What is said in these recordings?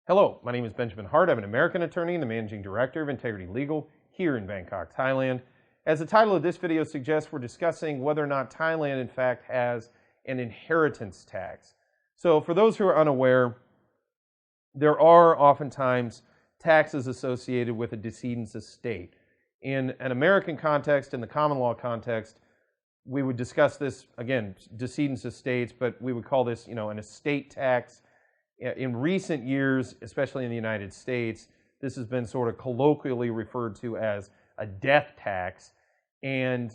Hello, my name is Benjamin Hart. I'm an American attorney and the Managing Director of Integrity Legal here in Bangkok, Thailand. As the title of this video suggests, we're discussing whether or not Thailand in fact has an inheritance tax. So for those who are unaware, there are oftentimes taxes associated with a decedent's estate. In an American context, in the common law context, we would discuss this, again, decedent's estates, but we would call this, an estate tax. In recent years, especially in the United States, this has been sort of colloquially referred to as a death tax. And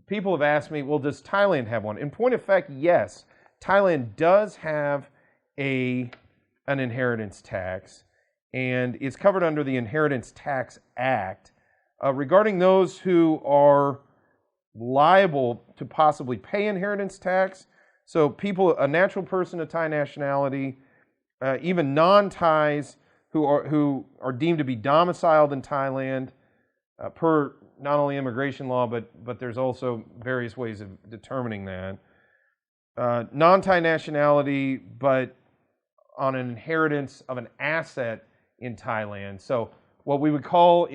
people have asked me, well, does Thailand have one? In point of fact, yes, Thailand does have an inheritance tax, and it's covered under the Inheritance Tax Act. Regarding those who are liable to possibly pay inheritance tax, so people, a natural person of Thai nationality, even non-Thais who are deemed to be domiciled in Thailand per not only immigration law, but there's also various ways of determining that. Non-Thai nationality, but on an inheritance of an asset in Thailand. So what we called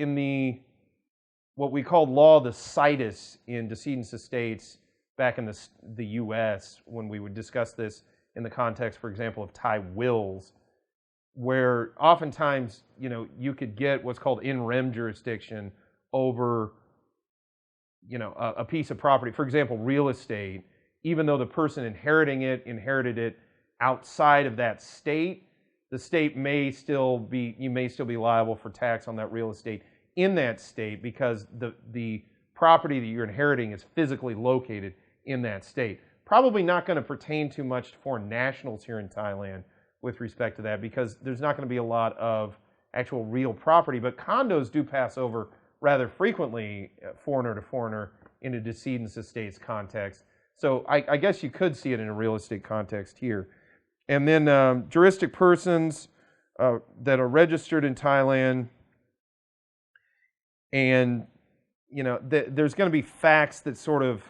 law the situs in decedent's estates back in the U.S. when we would discuss this in the context, for example, of Thai wills, where oftentimes, you could get what's called in rem jurisdiction over, a piece of property. For example, real estate, even though the person inheriting it inherited it outside of that state, the state may still be liable for tax on that real estate in that state because the property that you're inheriting is physically located in that state. Probably not going to pertain too much to foreign nationals here in Thailand with respect to that because there's not going to be a lot of actual real property, but condos do pass over rather frequently, foreigner to foreigner, in a decedent's estates context. So I guess you could see it in a real estate context here. And then juristic persons that are registered in Thailand, and there's going to be facts that sort of,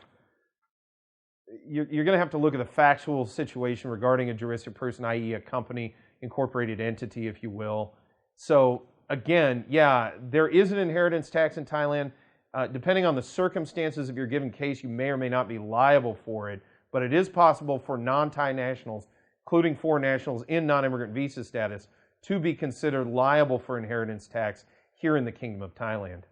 you're going to have to look at the factual situation regarding a juristic person, i.e. a company, incorporated entity, if you will. So again, yeah, there is an inheritance tax in Thailand. Depending on the circumstances of your given case, you may or may not be liable for it, but it is possible for non-Thai nationals, including foreign nationals in non-immigrant visa status, to be considered liable for inheritance tax here in the Kingdom of Thailand.